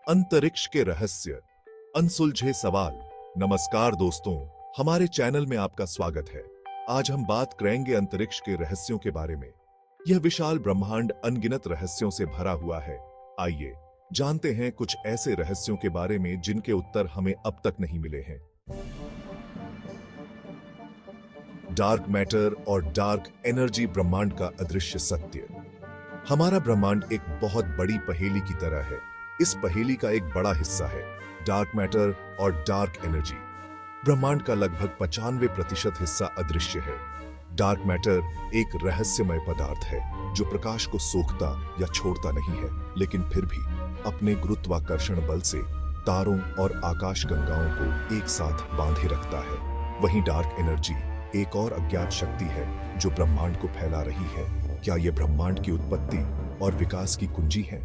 अंतरिक्ष के रहस्य, अनसुलझे सवाल। नमस्कार दोस्तों, हमारे चैनल में आपका स्वागत है। आज हम बात करेंगे अंतरिक्ष के रहस्यों के बारे में। यह विशाल ब्रह्मांड अनगिनत रहस्यों से भरा हुआ है। आइए जानते हैं कुछ ऐसे रहस्यों के बारे में जिनके उत्तर हमें अब तक नहीं मिले हैं। डार्क मैटर और डार्क एनर्जी, ब्रह्मांड का अदृश्य सत्य। हमारा ब्रह्मांड एक बहुत बड़ी पहेली की तरह है। इस पहेली का एक बड़ा हिस्सा है डार्क मैटर और डार्क एनर्जी। ब्रह्मांड का लगभग 95% हिस्सा अदृश्य है। डार्क मैटर एक रहस्यमय पदार्थ है जो प्रकाश को सोखता या छोड़ता नहीं है, लेकिन फिर भी अपने गुरुत्वाकर्षण बल से तारों और आकाश गंगाओं को एक साथ बांधे रखता है। वहीं डार्क एनर्जी एक और अज्ञात शक्ति है जो ब्रह्मांड को फैला रही है। क्या यह ब्रह्मांड की उत्पत्ति और विकास की कुंजी है?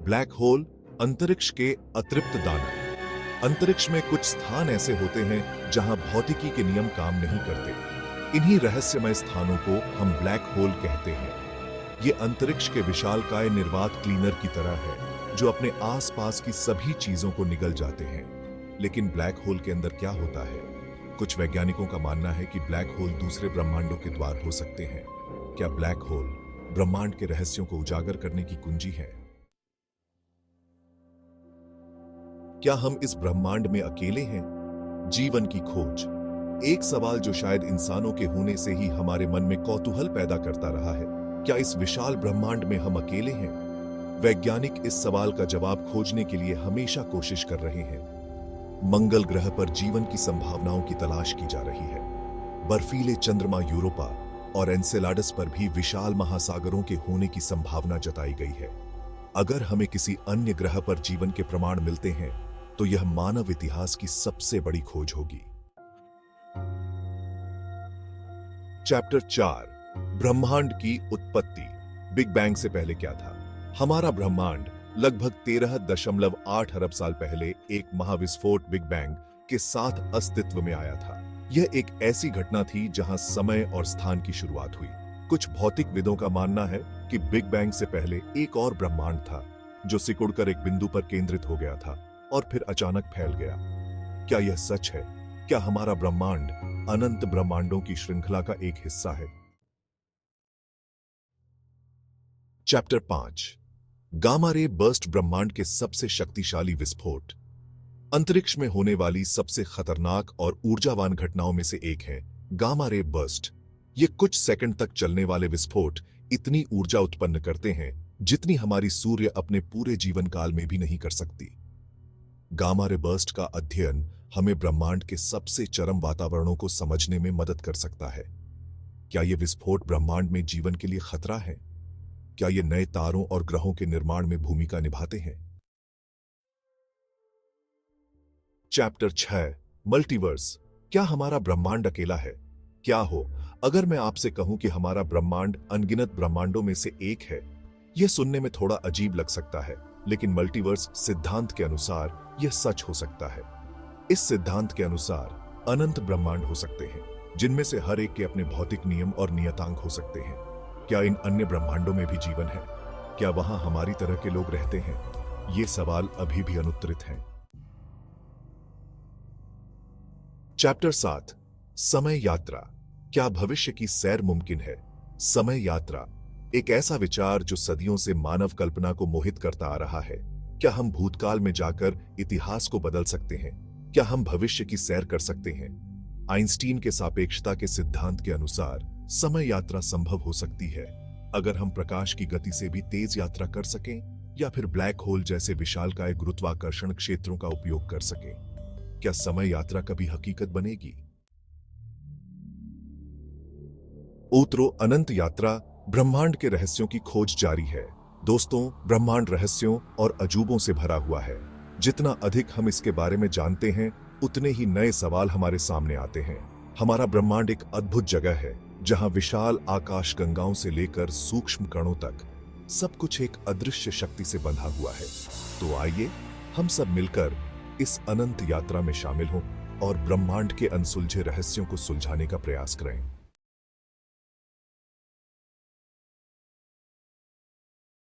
ब्लैक होल, अंतरिक्ष के अतृप्त दानव। अंतरिक्ष में कुछ स्थान ऐसे होते हैं जहां भौतिकी के नियम काम नहीं करते। इन्हीं रहस्यमय स्थानों को हम ब्लैक होल कहते हैं। ये अंतरिक्ष के विशालकाय निर्वात क्लीनर की तरह है जो अपने आसपास की सभी चीजों को निगल जाते हैं। लेकिन ब्लैक होल के अंदर क्या होता है? कुछ वैज्ञानिकों का मानना है कि ब्लैक होल दूसरे ब्रह्मांडों के द्वार हो सकते हैं। क्या ब्लैक होल ब्रह्मांड के रहस्यों को उजागर करने की कुंजी है? क्या हम इस ब्रह्मांड में अकेले हैं? जीवन की खोज, एक सवाल जो शायद इंसानों के होने से ही हमारे मन में कौतूहल पैदा करता रहा है। क्या इस विशाल ब्रह्मांड में हम अकेले हैं? वैज्ञानिक इस सवाल का जवाब खोजने के लिए हमेशा कोशिश कर रहे हैं। मंगल ग्रह पर जीवन की संभावनाओं की तलाश की जा रही है। बर्फीले चंद्रमा यूरोपा और एनसेलाडस पर भी विशाल महासागरों के होने की संभावना जताई गई है। अगर हमें किसी अन्य ग्रह पर जीवन के प्रमाण मिलते हैं तो यह मानव इतिहास की सबसे बड़ी खोज होगी। चैप्टर 4, ब्रह्मांड की उत्पत्ति। बिग बैंग से पहले क्या था? हमारा ब्रह्मांड लगभग 13.8 अरब साल पहले एक महाविस्फोट बिग बैंग के साथ अस्तित्व में आया था। यह एक ऐसी घटना थी जहां समय और स्थान की शुरुआत हुई। कुछ भौतिकविदों का मानना है कि बिग बैंग से पहले एक और ब्रह्मांड था जो सिकुड़कर एक बिंदु पर केंद्रित हो गया था और फिर अचानक फैल गया। क्या यह सच है? क्या हमारा ब्रह्मांड अनंत ब्रह्मांडों की श्रृंखला का एक हिस्सा है? चैप्टर 5, गामा रे बर्स्ट, ब्रह्मांड के सबसे शक्तिशाली विस्फोट। अंतरिक्ष में होने वाली सबसे खतरनाक और ऊर्जावान घटनाओं में से एक है गामा रे बर्स्ट। ये कुछ सेकंड तक चलने वाले विस्फोट इतनी ऊर्जा उत्पन्न करते हैं जितनी हमारी सूर्य अपने पूरे जीवन काल में भी नहीं कर सकती। गामा रे बर्स्ट का अध्ययन हमें ब्रह्मांड के सबसे चरम वातावरणों को समझने में मदद कर सकता है। क्या ये विस्फोट ब्रह्मांड में जीवन के लिए खतरा है? क्या ये नए तारों और ग्रहों के निर्माण में भूमिका निभाते हैं? Chapter 6, multiverse. क्या हमारा ब्रह्मांड अकेला है? क्या हो अगर मैं आपसे कहूं कि हमारा ब्रह्मांड अनगिनत ब्रह्मांडों में से एक है? यह सुनने में थोड़ा अजीब लग सकता है, लेकिन मल्टीवर्स सिद्धांत के अनुसार यह सच हो सकता है। इस सिद्धांत के अनुसार अनंत ब्रह्मांड हो सकते हैं जिनमें से हर एक के अपने भौतिक नियम और नियतांक हो सकते हैं। क्या इन अन्य ब्रह्मांडों में भी जीवन है? क्या वहां हमारी तरह के लोग रहते हैं? ये सवाल अभी भी अनुत्तरित हैं। चैप्टर 7, समय यात्रा। क्या भविष्य की सैर मुमकिन है? समय यात्रा एक ऐसा विचार जो सदियों से मानव कल्पना को मोहित करता आ रहा है। क्या हम भूतकाल में जाकर इतिहास को बदल सकते हैं? क्या हम भविष्य की सैर कर सकते हैं? आइंस्टीन के सापेक्षता के सिद्धांत के अनुसार समय यात्रा संभव हो सकती है अगर हम प्रकाश की गति से भी तेज यात्रा कर सकें या फिर ब्लैक होल जैसे विशालकाय गुरुत्वाकर्षण क्षेत्रों का उपयोग कर सकें। क्या समय यात्रा कभी हकीकत बनेगी? उत्तरो अनंत यात्रा, ब्रह्मांड के रहस्यों की खोज जारी है। दोस्तों, ब्रह्मांड रहस्यों और अजूबों से भरा हुआ है। जितना अधिक हम इसके बारे में जानते हैं उतने ही नए सवाल हमारे सामने आते हैं। हमारा ब्रह्मांड एक अद्भुत जगह है जहां विशाल आकाश गंगाओं से लेकर सूक्ष्म कणों तक सब कुछ एक अदृश्य शक्ति से बंधा हुआ है। तो आइए हम सब मिलकर इस अनंत यात्रा में शामिल हों और ब्रह्मांड के अनसुलझे रहस्यों को सुलझाने का प्रयास करें।